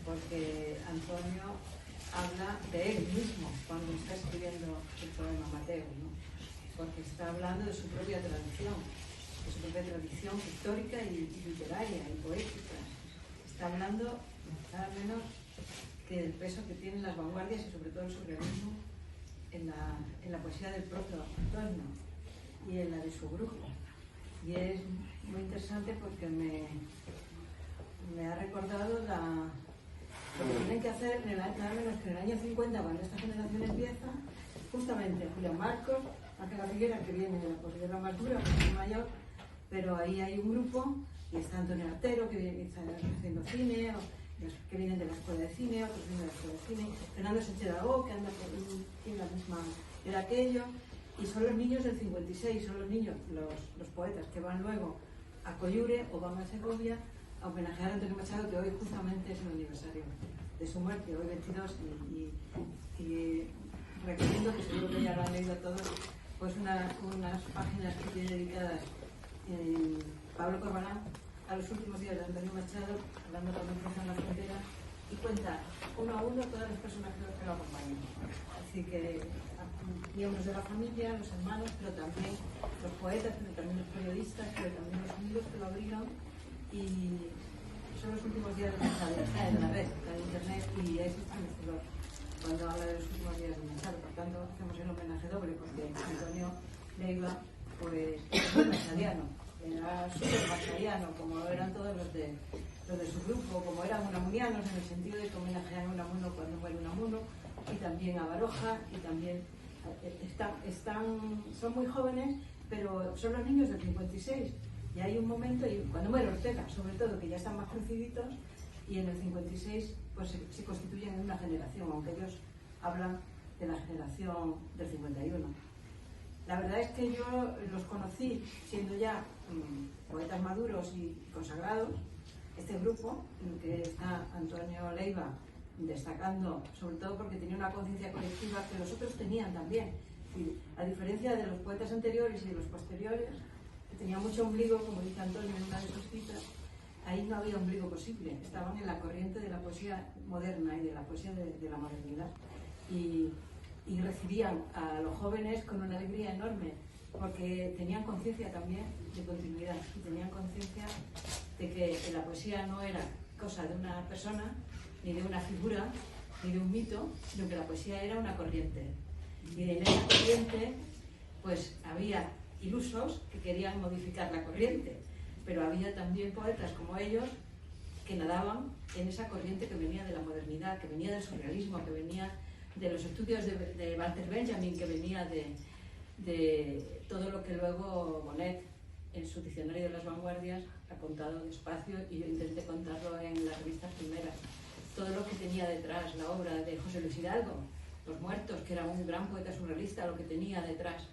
porque Antonio habla de él mismo cuando está escribiendo el poema Mateo, ¿no? Porque está hablando de su propia tradición histórica y literaria y poética. Está hablando nada menos que del peso que tienen las vanguardias y sobre todo el surrealismo en la poesía del propio Antonio y en la de su grupo. Y es muy interesante porque me ha recordado lo que tienen que hacer nada menos que en el año 50, cuando esta generación empieza, justamente Julián Marcos, Ángela Figuera, que viene de la posguerra más dura, que es mayor, pero ahí hay un grupo, y está Antonio Artero, que está haciendo cine, que vienen de la escuela de cine, otros vienen de la escuela de cine, Fernando Sánchez Aragó, que anda tiene la misma edad que ellos, y son los niños del 56, son los niños, los poetas que van luego a Coyure o van a Segovia a homenajear a Antonio Machado, que hoy justamente es el aniversario de su muerte, hoy 22, y recomiendo, que seguro que ya lo han leído todos, pues unas páginas que tiene dedicadas Pablo Corbalán a los últimos días de Antonio Machado, hablando de la Cruzada en la Frontera, y cuenta uno a uno todas las personas que lo acompañan. Así que miembros de la familia, los hermanos, pero también los poetas, pero también los periodistas, pero también los amigos que lo abrigan, y son los últimos días de Machado. Está en la red, está en internet, y es estremecedor cuando habla de los últimos días de Machado. Por tanto, hacemos el homenaje doble, porque Antonio Leiva pues es muy machadiano, era súper machadiano, como eran todos los de su grupo, como eran unamunianos, en el sentido de que homenajean a Unamuno cuando muere Unamuno, y también a Baroja, y también son muy jóvenes, pero son los niños del 56, y hay un momento, y cuando muere Ortega, sobre todo, que ya están más creciditos, y en el 56 pues se constituyen en una generación, aunque ellos hablan de la generación del 51. La verdad es que yo los conocí siendo ya poetas maduros y consagrados, este grupo, en el que está Antonio Leiva destacando, sobre todo porque tenía una conciencia colectiva que los otros tenían también. Y a diferencia de los poetas anteriores y de los posteriores, que tenían mucho ombligo, como dice Antonio en una de sus citas, ahí no había ombligo posible, estaban en la corriente de la poesía moderna y de la poesía de la modernidad. Y recibían a los jóvenes con una alegría enorme, porque tenían conciencia también de continuidad y tenían conciencia de que la poesía no era cosa de una persona, ni de una figura, ni de un mito, sino que la poesía era una corriente. Y en esa corriente pues había ilusos que querían modificar la corriente, pero había también poetas como ellos que nadaban en esa corriente que venía de la modernidad, que venía del surrealismo, que venía de los estudios de Walter Benjamin, que venía de todo lo que luego Bonet, en su diccionario de las vanguardias, ha contado despacio, y yo intenté contarlo en las revistas primeras. Todo lo que tenía detrás, la obra de José Luis Hidalgo, Los Muertos, que era un gran poeta surrealista, lo que tenía detrás.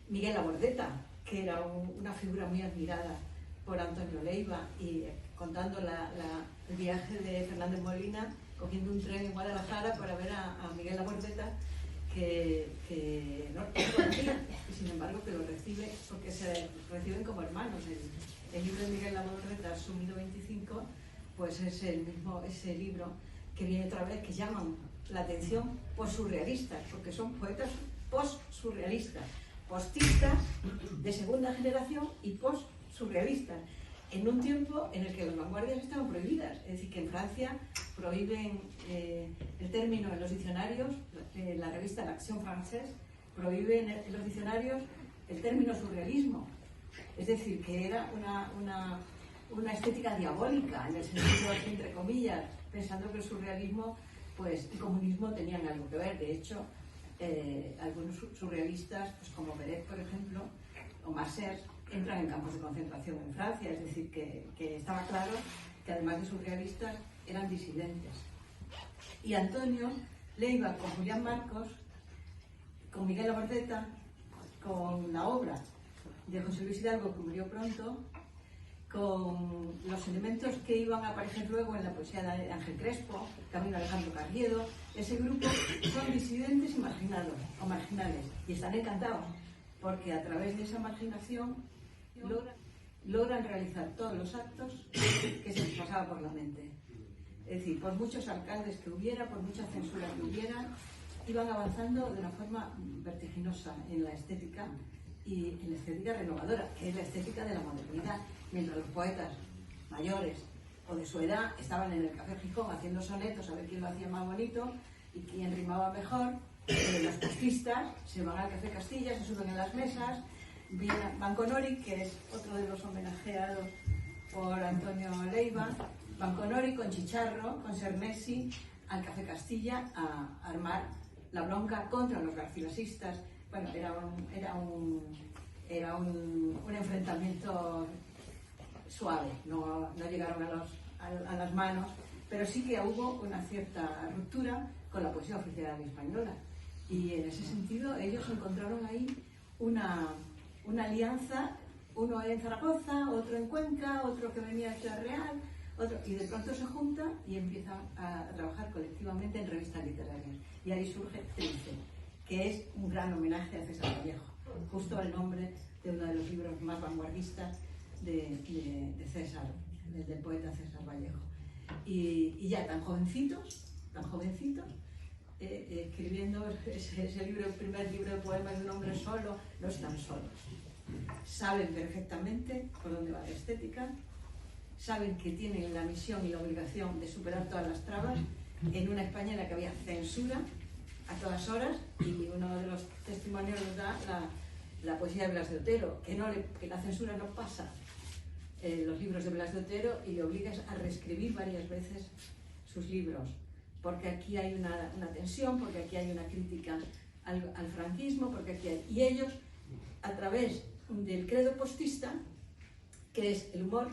Miguel Labordeta, que era una figura muy admirada por Antonio Leiva, y contando el viaje de Fernández Molina, cogiendo un tren en Guadalajara para ver a Miguel Labordeta, que no conocía, y sin embargo que lo recibe, porque se reciben como hermanos. El libro de Miguel Labordeta, Sumido 25, pues es ese libro que viene otra vez, que llaman la atención post-surrealistas, porque son poetas post-surrealistas, postistas de segunda generación y post-surrealistas, en un tiempo en el que las vanguardias estaban prohibidas. Es decir, que en Francia prohíben el término en los diccionarios, la revista L'Action Française prohíbe en los diccionarios el término surrealismo. Es decir, que era una estética diabólica, en el sentido, entre comillas, pensando que el surrealismo pues, y el comunismo tenían algo que ver. De hecho, algunos surrealistas, pues como Pérez, por ejemplo, o Marcel, entran en campos de concentración en Francia. Es decir, que estaba claro que además de surrealistas eran disidentes. Y Antonio Leiva, con Julián Marcos, con Miguel Labordeta, con la obra de José Luis Hidalgo, que murió pronto, con los elementos que iban a aparecer luego en la poesía de Ángel Crespo, Camilo Alejandro Carriedo, ese grupo son disidentes y marginados, o marginales, y están encantados, porque a través de esa marginación logran realizar todos los actos que se les pasaba por la mente. Es decir, por muchos alcaldes que hubiera, por mucha censura que hubiera, iban avanzando de una forma vertiginosa en la estética y en la estética renovadora, que es la estética de la modernidad, mientras los poetas mayores o de su edad estaban en el Café Gijón haciendo sonetos a ver quién lo hacía más bonito y quién rimaba mejor. Los postistas se van al Café Castilla, se suben en las mesas, van con Ori, que es otro de los homenajeados por Antonio Leiva, van con Ori, con Chicharro, con Sernesi al Café Castilla a armar la bronca contra los garcilasistas. Bueno, era un enfrentamiento suave, no llegaron a las manos, pero sí que hubo una cierta ruptura con la poesía oficial española. Y en ese sentido ellos encontraron ahí una alianza, uno en Zaragoza, otro en Cuenca, otro que venía de Ciudad Real, y de pronto se juntan y empiezan a trabajar colectivamente en revistas literarias. Y ahí surge Trince, que es un gran homenaje a César Vallejo, justo el nombre de uno de los libros más vanguardistas de César, del poeta César Vallejo. Y ya tan jovencitos, escribiendo ese libro, el primer libro de poemas de un hombre solo, no están solos. Saben perfectamente por dónde va la estética, saben que tienen la misión y la obligación de superar todas las trabas en una España en la que había censura a todas horas, y uno de los testimonios nos da la poesía de Blas de Otero, que la censura no pasa los libros de Blas de Otero y le obligas a reescribir varias veces sus libros, porque aquí hay una tensión, porque aquí hay una crítica al franquismo, porque aquí hay... Y ellos, a través del credo postista, que es el humor,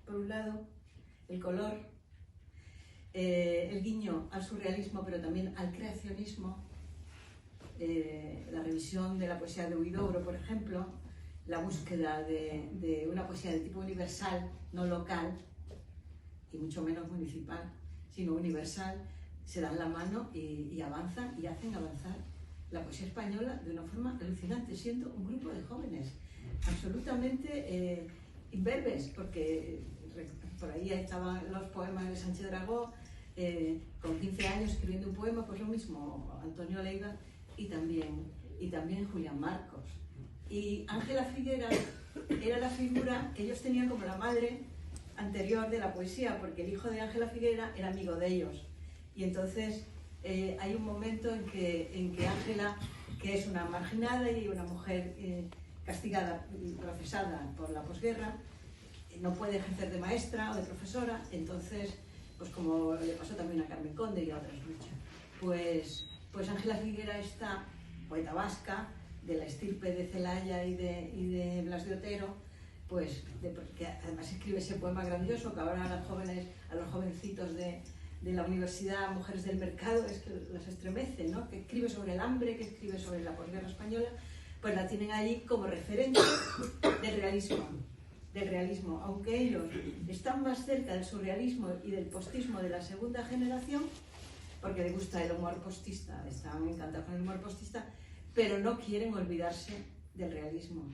por un lado, el color, el guiño al surrealismo, pero también al creacionismo, la revisión de la poesía de Huidobro, por ejemplo, la búsqueda de una poesía de tipo universal, no local, y mucho menos municipal, sino universal, se dan la mano y avanzan y hacen avanzar la poesía española de una forma alucinante, siendo un grupo de jóvenes absolutamente imberbes, porque por ahí estaban los poemas de Sánchez Dragó, con 15 años escribiendo un poema, pues lo mismo Antonio Leiva y también Julián Marcos. Y Ángela Figuera era la figura que ellos tenían como la madre anterior de la poesía, porque el hijo de Ángela Figuera era amigo de ellos. Y entonces hay un momento en que Ángela, que es una marginada y una mujer castigada y procesada por la posguerra, no puede ejercer de maestra o de profesora, entonces, pues como le pasó también a Carmen Conde y a otras muchas, pues Ángela Figuera, esta poeta vasca, de la estirpe de Celaya y de Blas de Otero, que además escribe ese poema grandioso que ahora a los jovencitos de la universidad, mujeres del mercado, es que las estremece, ¿no? Que escribe sobre el hambre, que escribe sobre la posguerra española, pues la tienen allí como referente del realismo, aunque ellos están más cerca del surrealismo y del postismo de la segunda generación, porque les gusta el humor postista, están encantados con el humor postista, pero no quieren olvidarse del realismo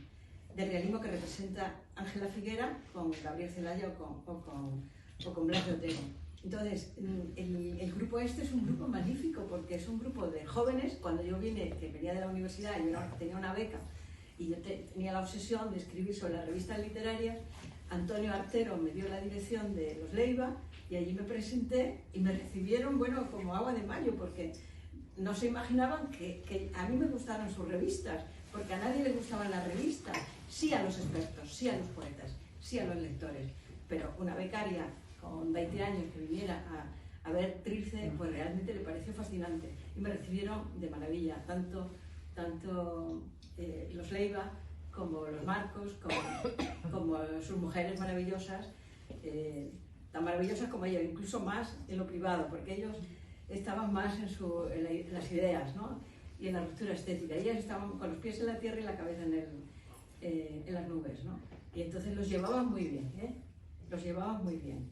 que representa Ángela Figuera con Gabriel Celaya o con Blas de Otero. Entonces, el grupo este es un grupo magnífico, porque es un grupo de jóvenes. Cuando yo que venía de la universidad y yo tenía una beca y yo tenía la obsesión de escribir sobre las revistas literarias, Antonio Artero me dio la dirección de los Leiva y allí me presenté y me recibieron, bueno, como agua de mayo, porque no se imaginaban que a mí me gustaran sus revistas, porque a nadie le gustaban las revistas, sí a los expertos, sí a los poetas, sí a los lectores, pero una becaria con 20 años que viniera a ver Trilce, pues realmente le pareció fascinante y me recibieron de maravilla, tanto los Leiva como los Marcos, como sus mujeres maravillosas, tan maravillosas como ellos, incluso más en lo privado, porque ellos estaban más en las ideas, ¿no? Y en la ruptura estética. Ellas estaban con los pies en la tierra y la cabeza en las nubes, ¿no? Y entonces los llevaban muy bien, los llevaban muy bien.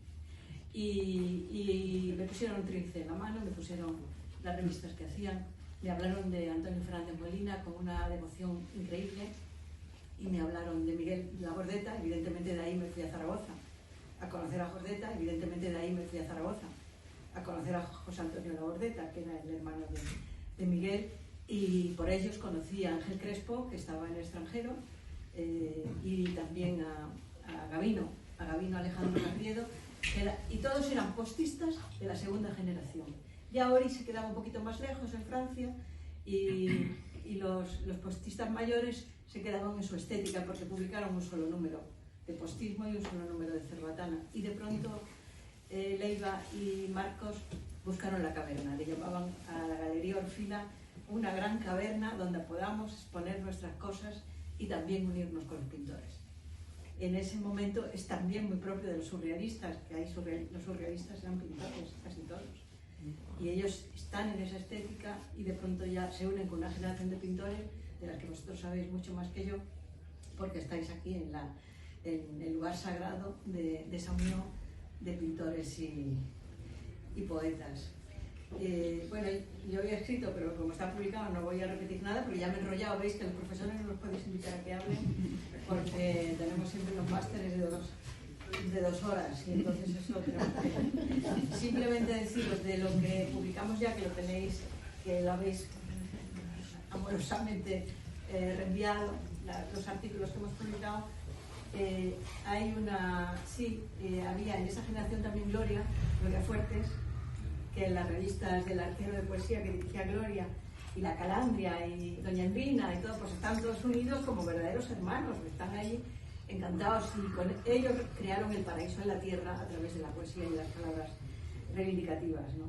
Y me pusieron Trilce en la mano, me pusieron las revistas que hacían, me hablaron de Antonio Fernández Molina con una devoción increíble y me hablaron de Miguel Labordeta. Evidentemente de ahí me fui a Zaragoza a conocer a Jordeta. Evidentemente de ahí me fui a Zaragoza a conocer a José Antonio Labordeta, que era el hermano de Miguel, y por ellos conocí a Ángel Crespo, que estaba en el extranjero, y también a Gabino Alejandro Garriedo, y todos eran postistas de la segunda generación. Ya Ori se quedaba un poquito más lejos, en Francia, y los postistas mayores se quedaban en su estética, porque publicaron un solo número de postismo y un solo número de Cerbatana, y de pronto Leiva y Marcos buscaron la caverna, le llamaban a la Galería Orfila una gran caverna donde podamos exponer nuestras cosas y también unirnos con los pintores. En ese momento es también muy propio de los surrealistas, que hay los surrealistas eran pintores, casi todos, y ellos están en esa estética y de pronto ya se unen con una generación de pintores de las que vosotros sabéis mucho más que yo, porque estáis aquí en el lugar sagrado de esa unión de pintores y poetas. Bueno, yo había escrito, pero como está publicado no voy a repetir nada, porque ya me he enrollado. Veis que los profesores no los podéis invitar a que hablen, porque tenemos siempre los másteres de 2 horas, y entonces eso tenemos que... Simplemente deciros de lo que publicamos ya, que lo tenéis, que lo habéis amorosamente reenviado, los artículos que hemos publicado. Hay una, había en esa generación también Gloria Fuertes, que en las revistas del Arquero de Poesía que dirigía Gloria, y La Calandria y Doña Envina y todo, pues están todos unidos como verdaderos hermanos, están ahí encantados, y con ellos crearon el paraíso en la tierra a través de la poesía y las palabras reivindicativas, ¿no?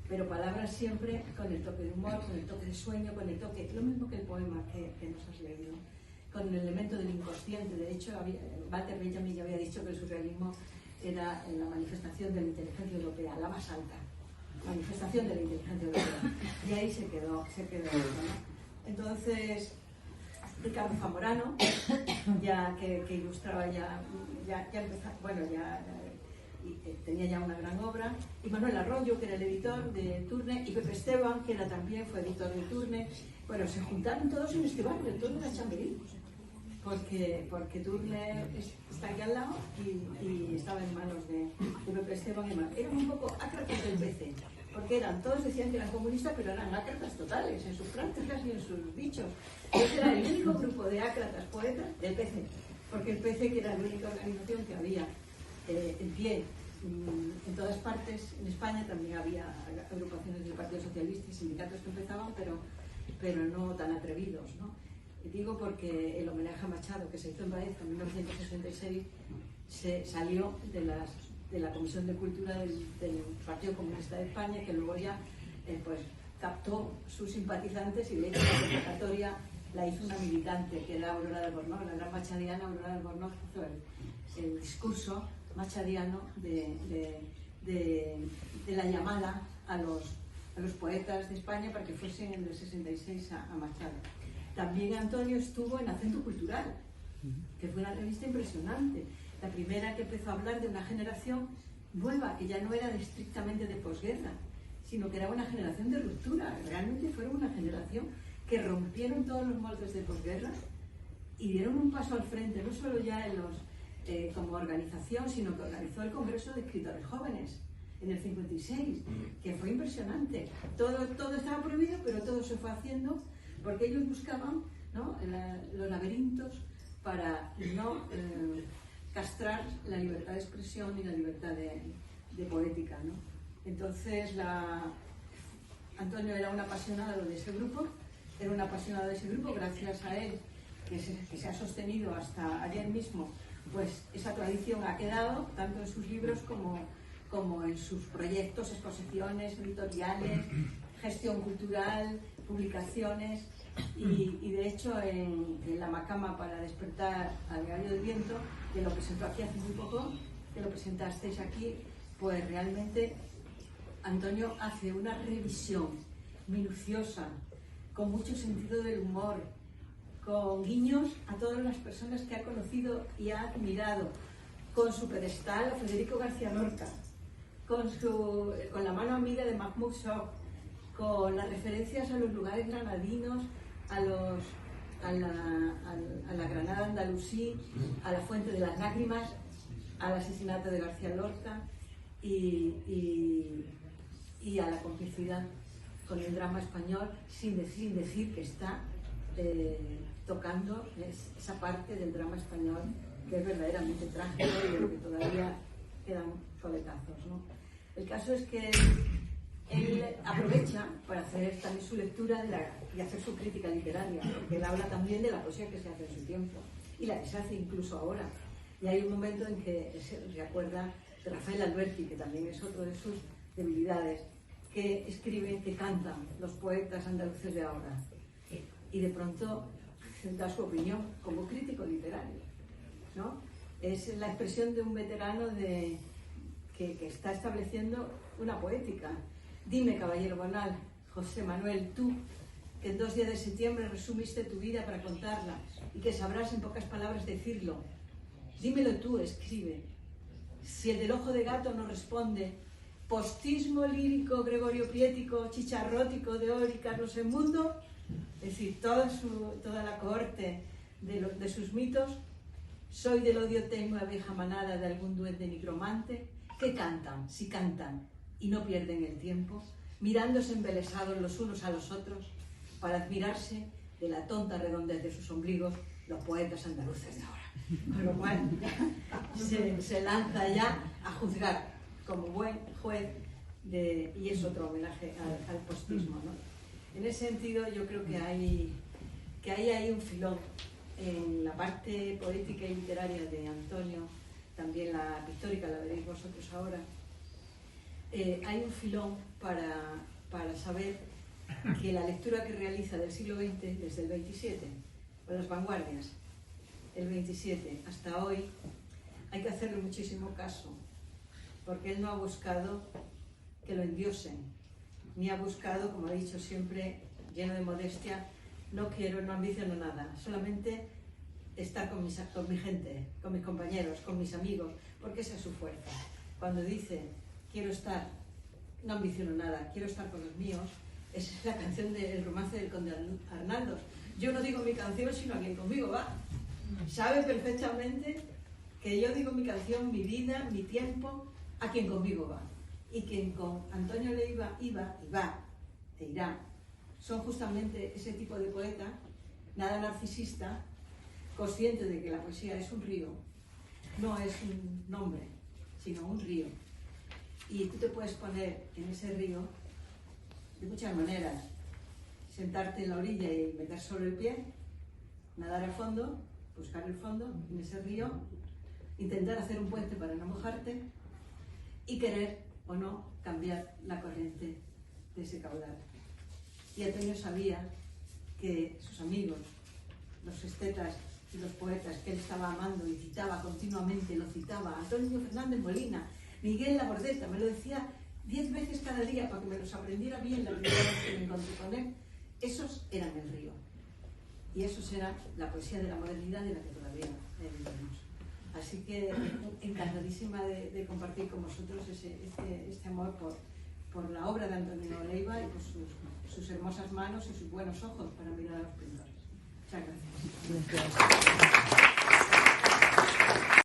Pero palabras siempre con el toque de humor, con el toque de sueño, con el toque, lo mismo que el poema que nos has leído, con el elemento del inconsciente. De hecho, Walter Benjamin ya había dicho que el surrealismo era la manifestación de la inteligencia europea, la más alta manifestación de la inteligencia europea. Y ahí se quedó eso, ¿no? Entonces, Ricardo Zamorano, ya que ilustraba ya empezó, bueno, tenía ya una gran obra, y Manuel Arroyo, que era el editor de Turne, y Pepe Esteban, que fue editor de Turne. Bueno, se juntaron todos en este barrio, en Turne de Chamberí, porque Turne está aquí al lado y estaba en manos de Pepe Esteban y Manuel. Eran un poco ácratas del PC, porque todos decían que eran comunistas, pero eran ácratas totales en sus prácticas y en sus dichos. Ese era el único grupo de ácratas poetas del PC, porque el PC, que era la única organización que había en pie en todas partes. En España también había agrupaciones del Partido Socialista y sindicatos que empezaban, pero no tan atrevidos, ¿no? Y digo porque el homenaje a Machado, que se hizo en Baeza en 1966, se salió de la Comisión de Cultura del Partido Comunista de España, que luego ya pues captó sus simpatizantes, y de hecho la convocatoria la hizo una militante, que era Aurora de Albornoz, la gran machadiana. Aurora de Albornoz hizo el discurso machadiano de la llamada a los poetas de España para que fuesen en el 66 a Machado. También Antonio estuvo en Acento Cultural, que fue una revista impresionante, la primera que empezó a hablar de una generación nueva, que ya no era estrictamente de posguerra, sino que era una generación de ruptura. Realmente fueron una generación que rompieron todos los moldes de posguerra y dieron un paso al frente, no solo ya como organización, sino que organizó el Congreso de Escritores Jóvenes en el 56, que fue impresionante. Todo estaba prohibido, pero todo se fue haciendo, porque ellos buscaban, ¿no?, los laberintos para no castrar la libertad de expresión y la libertad de poética, ¿no? Entonces, Antonio era un apasionado de ese grupo, gracias a él, que se ha sostenido hasta ayer mismo. Pues esa tradición ha quedado tanto en sus libros como en sus proyectos, exposiciones, editoriales, gestión cultural, publicaciones, y de hecho en la Macama para despertar al Gallo del Viento, que lo presentó aquí hace muy poco, que lo presentasteis aquí, pues realmente Antonio hace una revisión minuciosa, con mucho sentido del humor, con guiños a todas las personas que ha conocido y ha admirado, con su pedestal a Federico García Lorca, con la mano amiga de Mahmoud Shok, con las referencias a los lugares granadinos, a la Granada andalusí, a la Fuente de las Lágrimas. al asesinato de García Lorca y a la complicidad con el drama español, sin decir que está tocando esa parte del drama español que es verdaderamente trágico y de lo que todavía quedan coletazos, ¿no? El caso es que él aprovecha para hacer también su lectura y hacer su crítica literaria, porque él habla también de la poesía que se hace en su tiempo y la que se hace incluso ahora. Y hay un momento en que se recuerda de Rafael Alberti, que también es otro de sus debilidades, que escriben, que cantan los poetas andaluces de ahora. Y de pronto da su opinión como crítico literario, ¿no? Es la expresión de un veterano que está estableciendo una poética. Dime, caballero Bonal, José Manuel, tú, que en 2 días de septiembre resumiste tu vida para contarla y que sabrás en pocas palabras decirlo. Dímelo tú, escribe. Si el del ojo de gato no responde, postismo lírico, Gregorio Piético, chicharrótico de Ori, Carlos el Mundo, es decir, toda la cohorte de sus mitos, soy del odio tenue a vieja manada de algún duende nigromante, que cantan, si cantan, y no pierden el tiempo, mirándose embelesados los unos a los otros, para admirarse de la tonta redondez de sus ombligos, los poetas andaluces de ahora. Con lo cual se lanza ya a juzgar como buen juez y es otro homenaje al postismo, ¿no? En ese sentido yo creo que hay un filón en la parte poética y literaria de Antonio, también la pictórica la veréis vosotros ahora. Hay un filón para saber que la lectura que realiza del siglo XX, desde el 27, con las vanguardias, el 27 hasta hoy, hay que hacerle muchísimo caso, porque él no ha buscado que lo endiosen, ni ha buscado, como he dicho siempre, lleno de modestia, no ambiciono nada, solamente estar con mi gente, con mis compañeros, con mis amigos, porque esa es su fuerza. Cuando dice, quiero estar, no ambiciono nada, quiero estar con los míos, esa es la canción del romance del Conde Arnaldos. Yo no digo mi canción, sino a quien conmigo va. Sabe perfectamente que yo digo mi canción, mi vida, mi tiempo, a quien conmigo va. Y quien con Antonio Leiva iba y va, e irá, son justamente ese tipo de poeta, nada narcisista, consciente de que la poesía es un río, no es un nombre, sino un río. Y tú te puedes poner en ese río de muchas maneras. Sentarte en la orilla y meter solo el pie, nadar a fondo, buscar el fondo en ese río, intentar hacer un puente para no mojarte y querer o no cambiar la corriente de ese caudal. Y Antonio sabía que sus amigos, los estetas y los poetas que él estaba amando y citaba continuamente, lo citaba, Antonio Fernández Molina, Miguel Labordeta, me lo decía 10 veces cada día para que me los aprendiera bien la primera vez que me encontré con él, esos eran el río. Y esos eran la poesía de la modernidad de la que todavía vivimos. Así que encantadísima de compartir con vosotros este amor por la obra de Antonio Leiva y por sus hermosas manos y sus buenos ojos para mirar a los pintores. Muchas gracias.